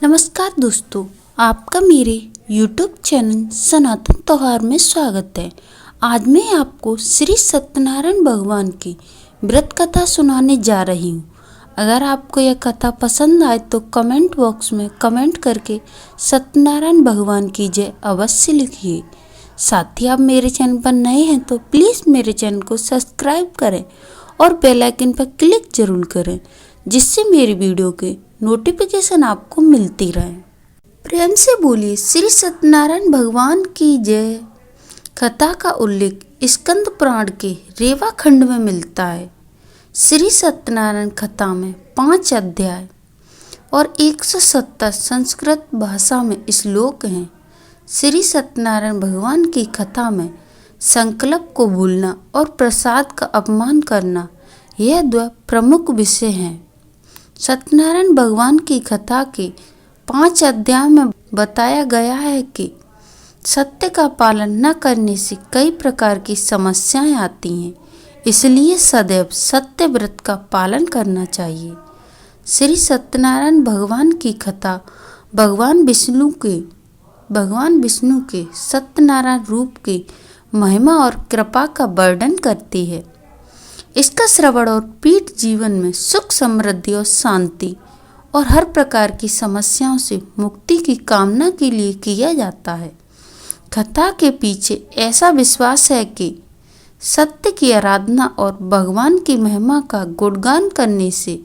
नमस्कार दोस्तों, आपका मेरे YouTube चैनल सनातन त्योहार में स्वागत है। आज मैं आपको श्री सत्यनारायण भगवान की व्रत कथा सुनाने जा रही हूँ। अगर आपको यह कथा पसंद आए तो कमेंट बॉक्स में कमेंट करके सत्यनारायण भगवान की जय अवश्य लिखिए। साथ ही आप मेरे चैनल पर नए हैं तो प्लीज़ मेरे चैनल को सब्सक्राइब करें और बेल आइकन पर क्लिक जरूर करें, जिससे मेरी वीडियो के नोटिफिकेशन आपको मिलती रहे। प्रेम से बोलिए श्री सत्यनारायण भगवान की जय। कथा का उल्लेख स्कंद पुराण के रेवा खंड में मिलता है। श्री सत्यनारायण कथा में 5 अध्याय और 170 संस्कृत भाषा में श्लोक हैं। श्री सत्यनारायण भगवान की कथा में संकल्प को भूलना और प्रसाद का अपमान करना, यह दो प्रमुख विषय हैं। सत्यनारायण भगवान की कथा के 5 अध्याय में बताया गया है कि सत्य का पालन न करने से कई प्रकार की समस्याएं आती हैं, इसलिए सदैव सत्य व्रत का पालन करना चाहिए। श्री सत्यनारायण भगवान की कथा भगवान विष्णु के सत्यनारायण रूप की महिमा और कृपा का वर्णन करती है। इसका श्रवण और पीठ जीवन में सुख, समृद्धि और शांति और हर प्रकार की समस्याओं से मुक्ति की कामना के लिए किया जाता है। कथा के पीछे ऐसा विश्वास है कि सत्य की आराधना और भगवान की महिमा का गुणगान करने से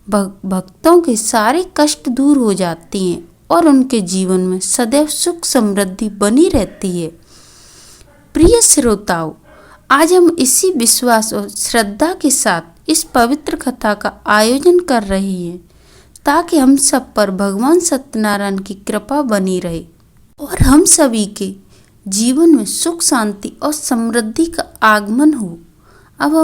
भक्तों के सारे कष्ट दूर हो जाते हैं और उनके जीवन में सदैव सुख समृद्धि बनी रहती है। प्रिय श्रोताओं, आज हम इसी विश्वास और श्रद्धा के साथ इस पवित्र कथा का आयोजन कर रहे हैं, ताकि हम सब पर भगवान सत्यनारायण की कृपा बनी रहे और हम सभी के जीवन में सुख, शांति और समृद्धि का आगमन हो। अब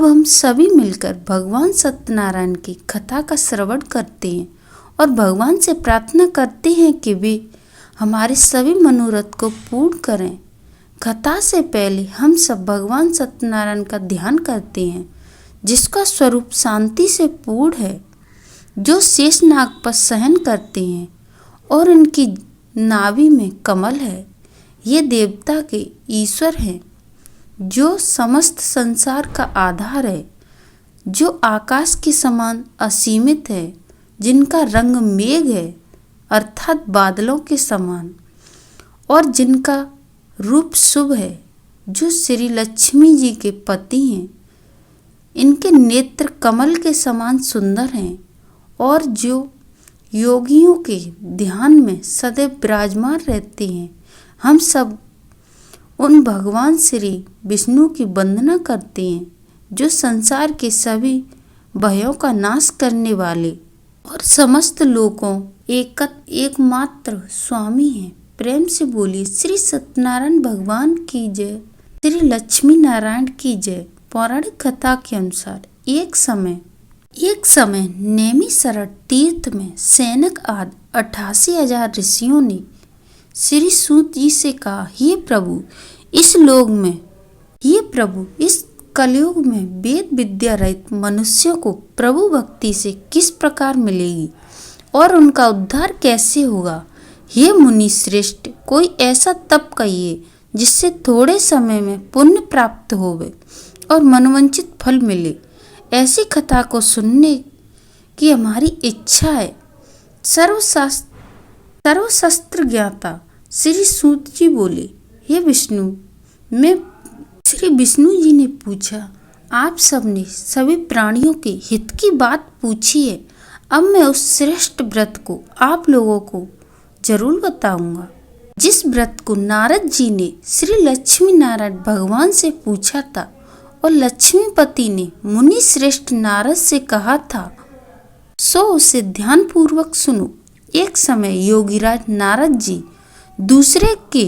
हम सभी मिलकर भगवान सत्यनारायण की कथा का श्रवण करते हैं और भगवान से प्रार्थना करते हैं कि वे हमारे सभी मनोरथ को पूर्ण करें। कथा से पहले हम सब भगवान सत्यनारायण का ध्यान करते हैं, जिसका स्वरूप शांति से पूर्ण है, जो शेष नाग पर शयन करते हैं और इनकी नाभि में कमल है। ये देवता के ईश्वर हैं, जो समस्त संसार का आधार है, जो आकाश के समान असीमित है, जिनका रंग मेघ है अर्थात बादलों के समान, और जिनका रूप शुभ है, जो श्री लक्ष्मी जी के पति हैं। इनके नेत्र कमल के समान सुंदर हैं और जो योगियों के ध्यान में सदैव विराजमान रहते हैं। हम सब उन भगवान श्री विष्णु की वंदना करते हैं, जो संसार के सभी भयों का नाश करने वाले और समस्त लोगों एकमात्र स्वामी हैं। प्रेम से बोलिए श्री सत्यनारायण भगवान की जय, श्री लक्ष्मी नारायण की जय। पौराणिक कथा के अनुसार एक समय नैमिषारण्य तीर्थ में सैनक आदि 88,000 ऋषियों ने श्री सूत जी से कहा, हे प्रभु, इस कलयुग में वेद विद्या रहित मनुष्यों को प्रभु भक्ति से किस प्रकार मिलेगी और उनका उद्धार कैसे होगा। हे मुनि श्रेष्ठ, कोई ऐसा तप कहिए जिससे थोड़े समय में पुण्य प्राप्त होवे और मनोवांछित फल मिले। ऐसी कथा को सुनने की हमारी इच्छा है। सर्वशास्त्र ज्ञाता श्री सूत जी बोले, हे विष्णु, श्री विष्णु जी ने पूछा, आप सबने सभी प्राणियों के हित की बात पूछी है। अब मैं उस श्रेष्ठ व्रत को आप लोगों को जरूर बताऊंगा, जिस व्रत को नारद जी ने श्री लक्ष्मी नारायण भगवान से पूछा था और लक्ष्मीपति ने मुनि श्रेष्ठ नारद से कहा था, सो उसे ध्यान पूर्वक सुनो। एक समय योगीराज नारद जी दूसरे के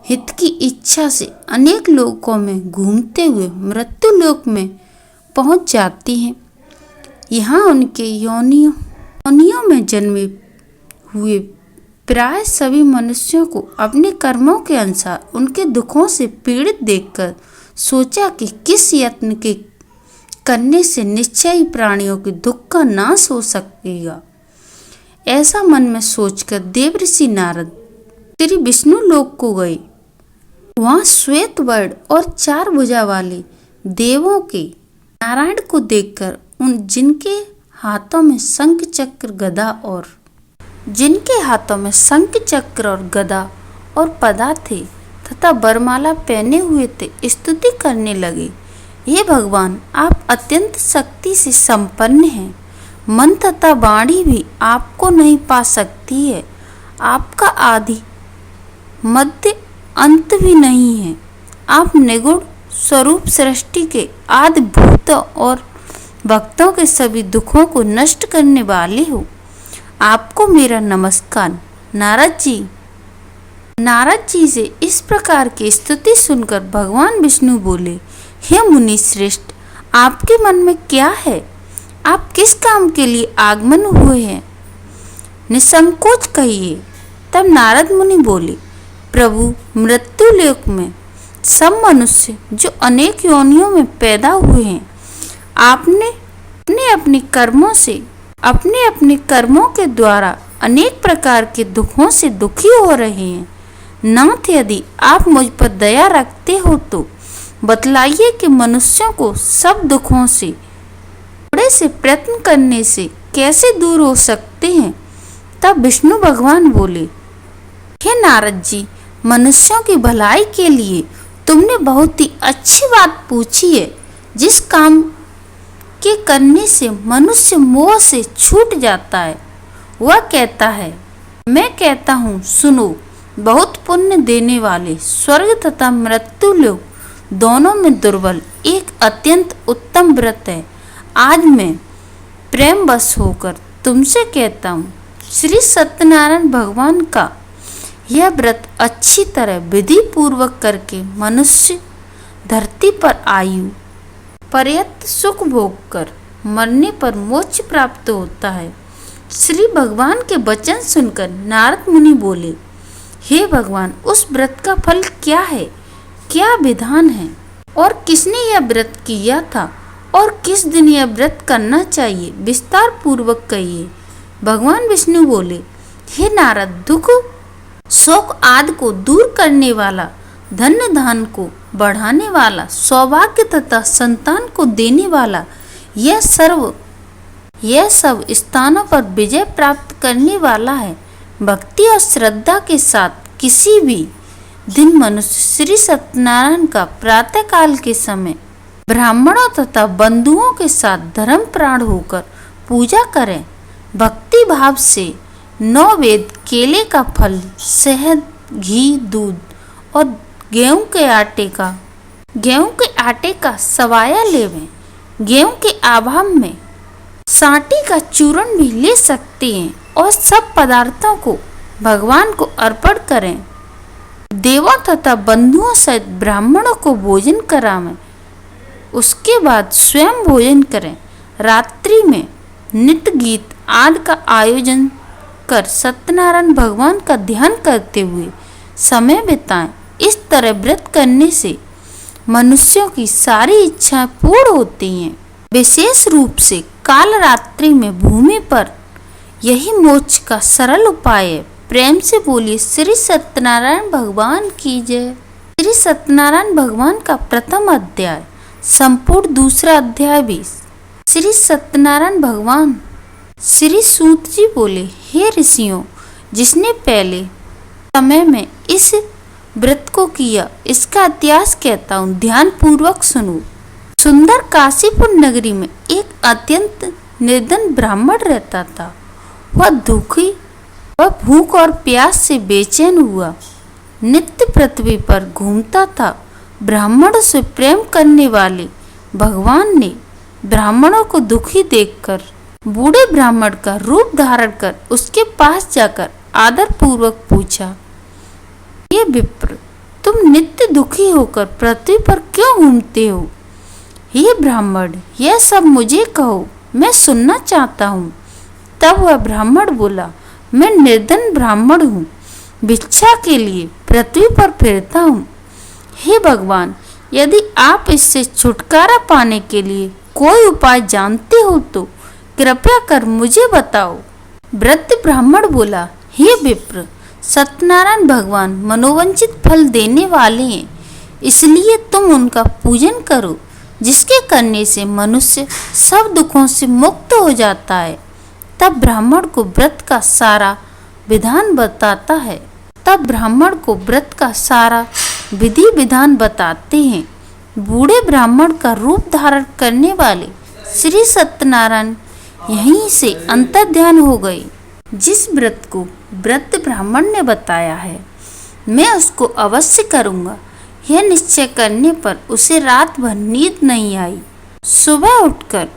हित की इच्छा से अनेक लोकों में घूमते हुए मृत्यु लोक में पहुंच जाती हैं। यहाँ उनके योनियों में जन्मे हुए प्राय सभी मनुष्यों को अपने कर्मों के अनुसार उनके दुखों से पीड़ित देखकर सोचा कि किस यत्न के करने से निश्चय ही प्राणियों के दुख का नाश हो सकेगा। ऐसा मन में सोचकर देवऋषि नारद श्री विष्णु लोक को गए। वहां श्वेत वर्ण और 4 भुजा वाले देवों के नारायण को देखकर जिनके हाथों में शंख चक्र और गदा और पदा थे तथा वरमाला पहने हुए थे, स्तुति करने लगे। हे भगवान, आप अत्यंत शक्ति से संपन्न हैं। मन तथा वाणी भी आपको नहीं पा सकती है। आपका आदि मध्य अंत भी नहीं है। आप निगुण स्वरूप सृष्टि के आदि भूत और भक्तों के सभी दुखों को नष्ट करने वाले हो। आपको मेरा नमस्कार। नारद जी से इस प्रकार की स्तुति सुनकर भगवान विष्णु बोले, हे मुनि श्रेष्ठ, आपके मन में क्या है? आप किस काम के लिए आगमन हुए हैं? निसंकोच कहिए। तब नारद मुनि बोले, प्रभु, मृत्यु लोक में सब मनुष्य जो अनेक योनियों में पैदा हुए हैं, आपने अपने अपने कर्मों के द्वारा अनेक प्रकार के दुखों से दुखी हो रहे हैं। नाथ, यदि आप मुझ पर दया रखते हो तो बतलाइए कि मनुष्यों को सब दुखों से थोड़े से प्रयत्न करने से कैसे दूर हो सकते हैं। तब विष्णु भगवान बोले, हे नारद जी, मनुष्यों की भलाई के लिए तुमने बहुत ही अच्छी बात पूछी है। जिस काम के करने से मनुष्य मोह से छूट जाता है, वह कहता है। मैं कहता हूँ, सुनो। बहुत पुण्य देने वाले स्वर्ग तथा मृत्यु लोक दोनों में दुर्बल एक अत्यंत उत्तम व्रत है। आज मैं प्रेम बस होकर तुमसे कहता हूँ, श्री सत्यनारायण भगवान का यह व्रत अच्छी तरह विधि पूर्वक करके मनुष्य धरती पर आयु पर्यंत सुख भोग कर मरने पर मोक्ष प्राप्त होता है। श्री भगवान के वचन सुनकर नारद मुनि बोले, हे भगवान, उस व्रत का फल क्या है? क्या विधान है? और किसने यह व्रत किया था? और किस दिन यह व्रत करना चाहिए? विस्तार पूर्वक कहिए। भगवान विष्णु बोले, हे नारद, दुख शोक आदि को दूर करने वाला, धन्य धान को बढ़ाने वाला, सौभाग्य तथा संतान को देने वाला, यह सब स्थानों पर विजय प्राप्त करने वाला है। भक्ति और श्रद्धा के साथ किसी भी दिन मनुष्य श्री सत्यनारायण का प्रातः काल के समय ब्राह्मणों तथा बंधुओं के साथ धर्म प्राण होकर पूजा करें। भक्ति भाव से 9 वेद, केले का फल, शहद, घी, दूध और गेहूं के आटे का सवाया लेवें। गेहूं के अभाव में सांटी का चूर्ण भी ले सकते हैं और सब पदार्थों को भगवान को अर्पण करें। देवों तथा बंधुओं सहित ब्राह्मणों को भोजन करावें। उसके बाद स्वयं भोजन करें। रात्रि में नित्य गीत आदि का आयोजन कर सत्यनारायण भगवान का ध्यान करते हुए समय बिताएं। इस तरह व्रत करने से मनुष्यों की सारी इच्छाएं पूर्ण होती हैं। विशेष रूप से काल रात्रि में भूमि पर यही मोक्ष का सरल उपाय है। प्रेम से बोलिए, श्री सत्यनारायण भगवान की जय। श्री सत्यनारायण भगवान का प्रथम अध्याय, संपूर्ण दूसरा अध्याय भी। श्री सत्यनारायण भगवान श्री सूत जी बोले, हे ऋषियों, जिसने पहले समय में इस व्रत को किया, इसका इतिहास कहता हूँ, ध्यान पूर्वक सुनो। सुंदर काशीपुर नगरी में एक अत्यंत निर्धन ब्राह्मण रहता था। वह भूख और प्यास से बेचैन हुआ नित्य पृथ्वी पर घूमता था। ब्राह्मणों से प्रेम करने वाले भगवान ने ब्राह्मणों को दुखी देखकर बूढ़े ब्राह्मण का रूप धारण कर उसके पास जाकर आदर पूर्वक पूछा, ये विप्र, तुम नित्य दुखी होकर पृथ्वी पर क्यों घूमते हो? हे ब्राह्मण, यह सब मुझे कहो, मैं सुनना चाहता हूँ। तब वह ब्राह्मण बोला, मैं निर्धन ब्राह्मण हूँ, भिक्षा के लिए पृथ्वी पर फिरता हूँ। हे भगवान, यदि आप इससे छुटकारा पाने के लिए कोई उपाय जानते हो तो कृपया कर मुझे बताओ। वृद्ध ब्राह्मण बोला, हे विप्र, सत्यनारायण भगवान मनोवांछित फल देने वाले हैं, इसलिए तुम उनका पूजन करो, जिसके करने से मनुष्य सब दुखों से मुक्त हो जाता है। तब ब्राह्मण को व्रत का सारा विधान विधि विधान बताते हैं। बूढ़े ब्राह्मण का रूप धारण करने वाले श्री सत्यनारायण यहीं से अंतर्ध्यान हो गए। जिस व्रत को वृद्ध ब्राह्मण ने बताया है, मैं उसको अवश्य करूँगा। यह निश्चय करने पर उसे रात भर नींद नहीं आई। सुबह उठकर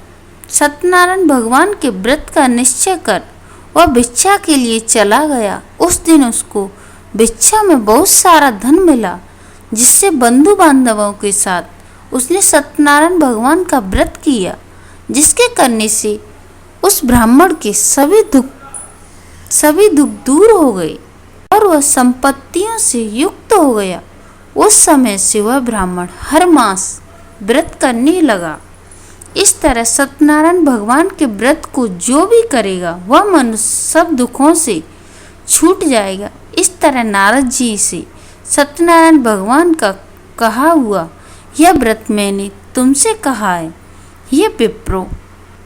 सत्यनारायण भगवान के व्रत का निश्चय कर वह भिक्षा के लिए चला गया। उस दिन उसको भिक्षा में बहुत सारा धन मिला, जिससे बंधु बांधवों के साथ उसने सत्यनारायण भगवान का व्रत किया, जिसके करने से उस ब्राह्मण के सभी दुख दूर हो गए और वह संपत्तियों से युक्त हो गया। उस समय से वह ब्राह्मण हर मास व्रत करने लगा। इस तरह सत्यनारायण भगवान के व्रत को जो भी करेगा वह मनुष्य सब दुखों से छूट जाएगा। इस तरह नारद जी से सत्यनारायण भगवान का कहा हुआ यह व्रत मैंने तुमसे कहा है। ये विप्रो,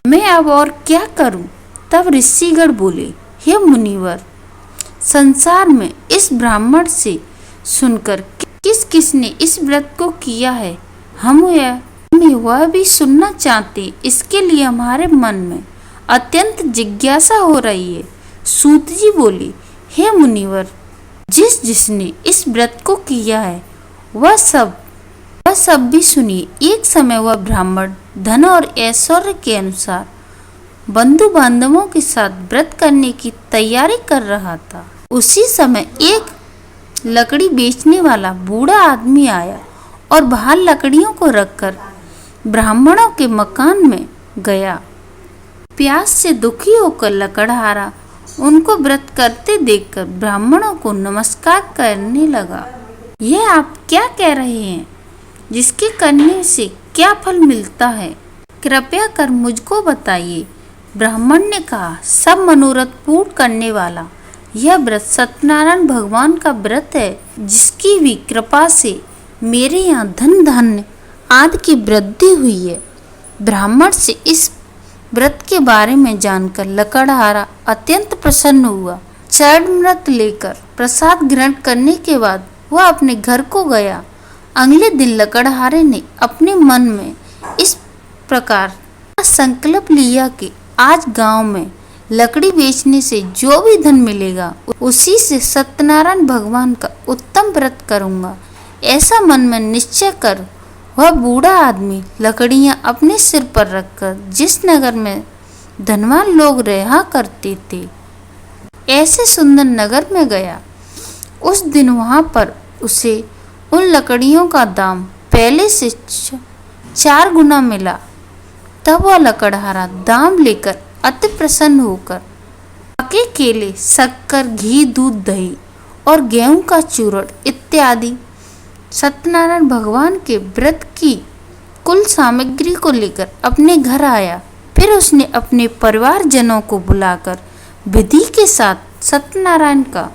मैं अब और क्या करूं? तब ऋषिगण बोले, हे मुनिवर, संसार में इस ब्राह्मण से सुनकर किस किसने इस व्रत को किया है, हम वह भी सुनना चाहते। इसके लिए हमारे मन में अत्यंत जिज्ञासा हो रही है। सूत जी बोले, हे मुनिवर, जिसने इस व्रत को किया है वह सब भी सुनिए। एक समय वह ब्राह्मण धन और ऐश्वर्य के अनुसार बंधु बांधवों के साथ व्रत करने की तैयारी कर रहा था। उसी समय एक लकड़ी बेचने वाला बूढ़ा आदमी आया और बाहर लकड़ियों को रखकर ब्राह्मणों के मकान में गया। प्यास से दुखी होकर लकड़हारा उनको व्रत करते देखकर ब्राह्मणों को नमस्कार करने लगा। यह आप क्या कह रहे हैं? जिसके करने से क्या फल मिलता है, कृपया कर मुझको बताइए। ब्राह्मण ने कहा, सब मनोरथ पूर्ण करने वाला यह व्रत सत्यनारायण भगवान का व्रत है, जिसकी भी कृपा से मेरे यहाँ धन धान्य आदि की वृद्धि हुई है। ब्राह्मण से इस व्रत के बारे में जानकर लकड़हारा अत्यंत प्रसन्न हुआ। चरणामृत लेकर प्रसाद ग्रहण करने के बाद वह अपने घर को गया। अगले दिन लकड़हारे ने अपने मन में इस प्रकार संकल्प लिया कि आज गांव में लकड़ी बेचने से जो भी धन मिलेगा उसी से सत्यनारायण भगवान का उत्तम व्रत करूंगा। ऐसा मन में निश्चय कर वह बूढ़ा आदमी लकड़ियां अपने सिर पर रखकर जिस नगर में धनवान लोग रहा करते थे, ऐसे सुंदर नगर में गया। उस दिन वहां पर उसे उन लकड़ियों का दाम पहले से 4 गुना मिला। तब वह लकड़हारा दाम लेकर अति प्रसन्न होकर पके केले, शक्कर, घी, दूध, दही और गेहूं का चूर्ण इत्यादि सत्यनारायण भगवान के व्रत की कुल सामग्री को लेकर अपने घर आया। फिर उसने अपने परिवारजनों को बुलाकर विधि के साथ सत्यनारायण का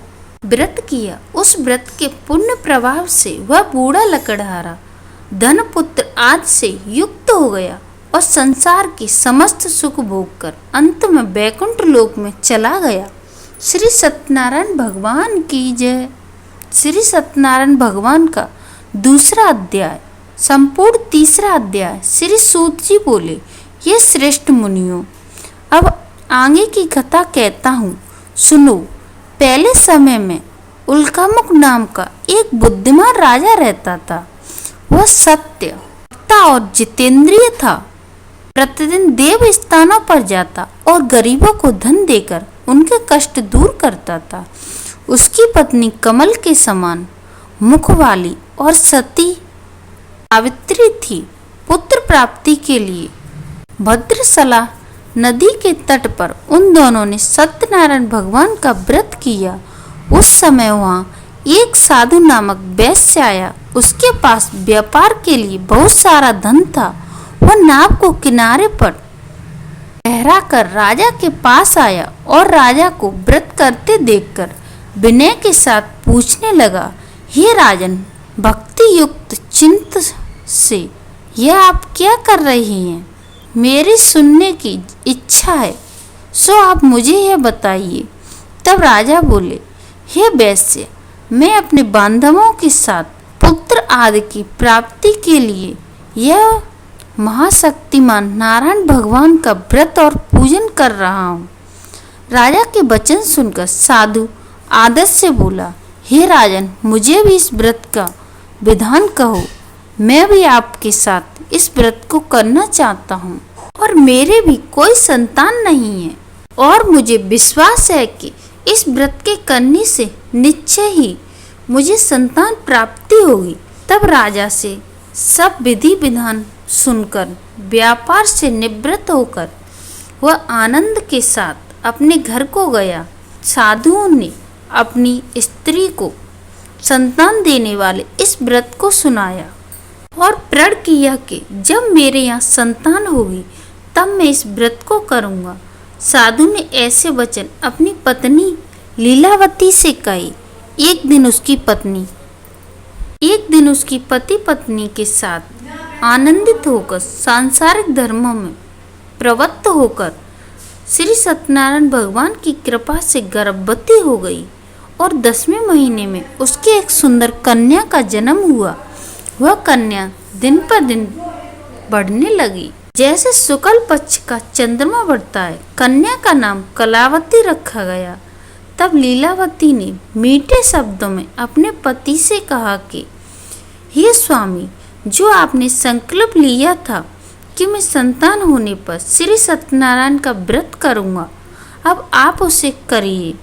व्रत किया। उस व्रत के पुण्य प्रभाव से वह बूढ़ा लकड़हारा धन, पुत्र आदि से युक्त हो गया और संसार की समस्त सुख भोग कर अंत में वैकुंठ लोक में चला गया। श्री सत्यनारायण भगवान की जय। श्री सत्यनारायण भगवान का दूसरा अध्याय, संपूर्ण तीसरा अध्याय। श्री सूत जी बोले, ये श्रेष्ठ मुनियों, अब आगे की कथा कहता हूँ, सुनो। पहले समय में उल्कामुख नाम का एक बुद्धिमान राजा रहता था। वह सत्य और जितेंद्रिय था। प्रतिदिन देव स्थानों पर जाता और गरीबों को धन देकर उनके कष्ट दूर करता था। उसकी पत्नी कमल के समान मुख वाली और सती सावित्री थी। पुत्र प्राप्ति के लिए भद्रसला नदी के तट पर उन दोनों ने सत्यनारायण भगवान का व्रत किया। उस समय वहाँ एक साधु नामक वैश्य आया। उसके पास व्यापार के लिए बहुत सारा धन था। वह नाव को किनारे पर ठहरा कर राजा के पास आया और राजा को व्रत करते देखकर विनय के साथ पूछने लगा, हे राजन, भक्ति युक्त चित्त से यह आप क्या कर रहे हैं? मेरी सुनने की इच्छा है, सो आप मुझे यह बताइए। तब राजा बोले, हे वैश्य, मैं अपने बांधवों के साथ पुत्र आदि की प्राप्ति के लिए यह महाशक्तिमान नारायण भगवान का व्रत और पूजन कर रहा हूँ। राजा के वचन सुनकर साधु आदर से बोला, हे राजन, मुझे भी इस व्रत का विधान कहो। मैं भी आपके साथ इस व्रत को करना चाहता हूँ और मेरे भी कोई संतान नहीं है और मुझे विश्वास है कि इस व्रत के करने से निश्चय ही मुझे संतान प्राप्ति होगी। तब राजा से सब विधि विधान सुनकर व्यापार से निवृत्त होकर वह आनंद के साथ अपने घर को गया। साधुओं ने अपनी स्त्री को संतान देने वाले इस व्रत को सुनाया और प्रण किया कि जब मेरे यहाँ संतान होगी तब मैं इस व्रत को करूँगा। साधु ने ऐसे वचन अपनी पत्नी लीलावती से कहे। एक दिन उसकी पति पत्नी के साथ आनंदित होकर सांसारिक धर्मों में प्रवृत्त होकर श्री सत्यनारायण भगवान की कृपा से गर्भवती हो गई और 10वें महीने में उसके एक सुंदर कन्या का जन्म हुआ। वह कन्या दिन पर दिन बढ़ने लगी, जैसे शुक्ल पक्ष का चंद्रमा बढ़ता है। कन्या का नाम कलावती रखा गया। तब लीलावती ने मीठे शब्दों में अपने पति से कहा कि हे स्वामी, जो आपने संकल्प लिया था कि मैं संतान होने पर श्री सत्यनारायण का व्रत करूँगा, अब आप उसे करिए।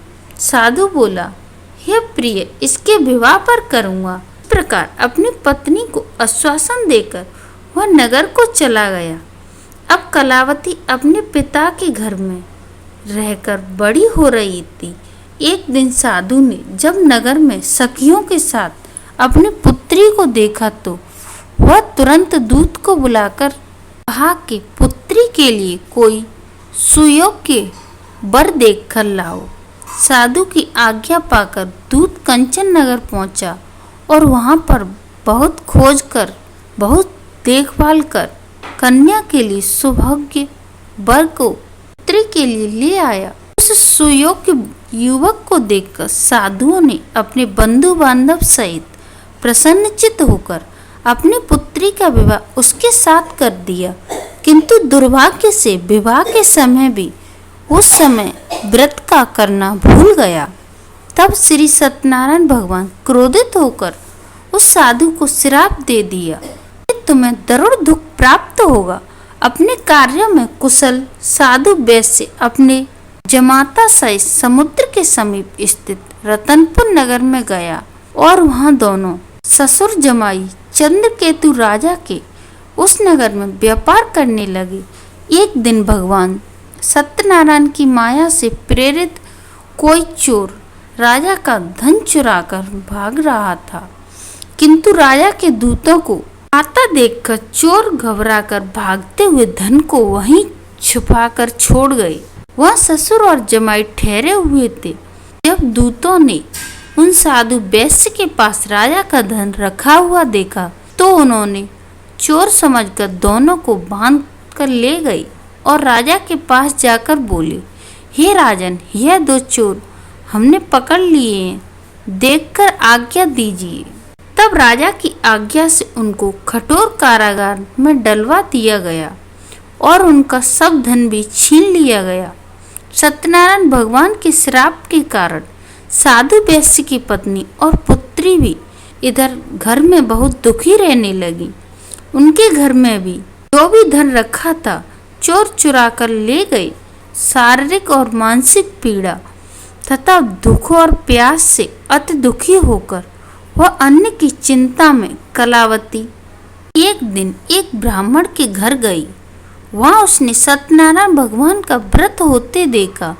साधु बोला, हे प्रिय, इसके विवाह पर करूँगा। इस प्रकार अपनी पत्नी को आश्वासन देकर वह नगर को चला गया। अब कलावती अपने पिता के घर में रहकर बड़ी हो रही थी। एक दिन साधु ने जब नगर में सखियों के साथ अपनी पुत्री को देखा तो वह तुरंत दूत को बुलाकर कहा कि पुत्री के लिए कोई सुयोग्य वर देखकर लाओ। साधु की आज्ञा पाकर दूत कंचन नगर पहुंचा और वहां पर बहुत खोज कर, बहुत देखभाल कर कन्या के लिए सौभाग्य वर को पुत्री के लिए ले आया। उस सुयोग्य युवक को देखकर साधुओं ने अपने बंधु बांधव सहित प्रसन्नचित्त होकर अपनी पुत्री का विवाह उसके साथ कर दिया। किंतु दुर्भाग्य से विवाह के समय भी उस समय व्रत का करना भूल गया। तब श्री सत्यनारायण भगवान क्रोधित होकर उस साधु को श्राप दे दिया कि तुम्हें दारुण दुख प्राप्त होगा। अपने कार्यों में कुशल साधु वैश्य अपने जमाता सहित समुद्र के समीप स्थित रतनपुर नगर में गया और वहां दोनों ससुर जमाई चंद्रकेतु राजा के उस नगर में व्यापार करने लगे। एक दिन भगवान सत्यनारायण की माया से प्रेरित कोई चोर राजा का धन चुराकर भाग रहा था, किंतु राजा के दूतों को आता देखकर चोर घबराकर भागते हुए धन को वहीं छुपाकर छोड़ गए। वह ससुर और जमाई ठहरे हुए थे। जब दूतों ने उन साधु वैश्य के पास राजा का धन रखा हुआ देखा तो उन्होंने चोर समझकर दोनों को बांध कर ले गए और राजा के पास जाकर बोले, हे राजन, यह दो चोर हमने पकड़ लिए हैं, देखकर आज्ञा दीजिए। तब राजा की आज्ञा से उनको कठोर कारागार में डलवा दिया गया और उनका सब धन भी छीन लिया गया। सत्यनारायण भगवान के श्राप के कारण साधु वैश्य की पत्नी और पुत्री भी इधर घर में बहुत दुखी रहने लगी। उनके घर में भी जो भी धन रखा था चोर चुरा कर ले गए। शारीरिक और मानसिक पीड़ा तथा दुख और प्यास से अति दुखी होकर वह अन्न की चिंता में कलावती एक दिन एक ब्राह्मण के घर गई। वहाँ उसने सत्यनारायण भगवान का व्रत होते देखा,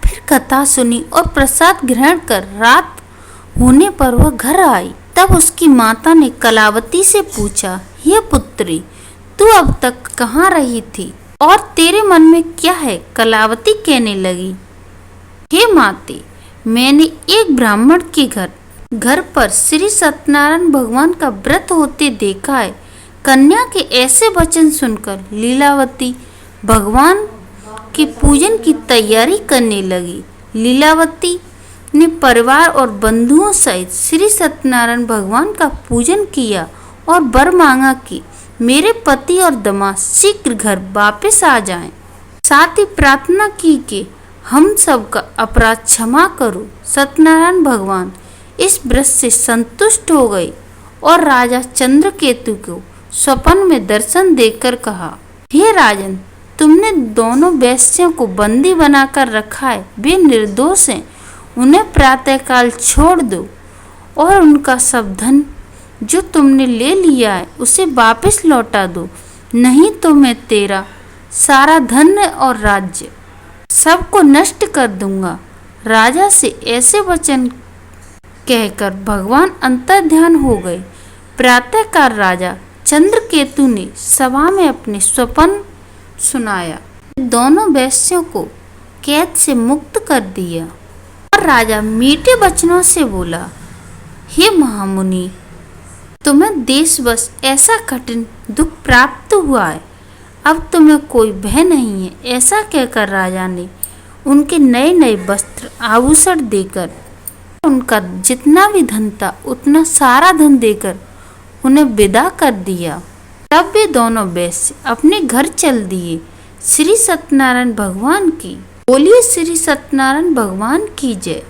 फिर कथा सुनी और प्रसाद ग्रहण कर रात होने पर वह घर आई। तब उसकी माता ने कलावती से पूछा, हे पुत्री, तू अब तक कहाँ रही थी और तेरे मन में क्या है? कलावती कहने लगी। हे माते, मैंने एक ब्राह्मण के घर पर श्री सत्यनारायण भगवान का व्रत होते देखा है। कन्या के ऐसे वचन सुनकर लीलावती भगवान के पूजन की तैयारी करने लगी। लीलावती ने परिवार और बंधुओं सहित श्री सत्यनारायण भगवान का पूजन किया और वर मांगा कि मेरे पति और दामाद शीघ्र घर वापस आ जाएं। साथ ही प्रार्थना की कि हम सब का अपराध क्षमा करो। सत्यनारायण भगवान इस व्रत से संतुष्ट हो गए और राजा चंद्रकेतु को स्वप्न में दर्शन देकर कहा, हे राजन, तुमने दोनों वेश्यों को बंदी बनाकर रखा है। वे निर्दोष हैं। उन्हें प्रातःकाल छोड़ दो और उनका सब धन जो तुमने ले लिया है उसे वापस लौटा दो, नहीं तो मैं तेरा सारा धन और राज्य सबको नष्ट कर दूंगा। राजा से ऐसे वचन कहकर भगवान अंतर्ध्यान हो गए। प्रातःकाल राजा चंद्रकेतु ने सभा में अपने स्वप्न सुनाया। दोनों वेश्यों को कैद से मुक्त कर दिया और राजा मीठे वचनों से बोला, हे महामुनि, तुम्हें देशवश ऐसा कठिन दुख प्राप्त हुआ है, अब तुम्हें कोई भय नहीं है। ऐसा कहकर राजा ने उनके नए नए वस्त्र आभूषण देकर उनका जितना भी धन था उतना सारा धन देकर उन्हें विदा कर दिया। तब वे दोनों वैश्य अपने घर चल दिए। श्री सत्यनारायण भगवान की बोलिए, श्री सत्यनारायण भगवान की जय।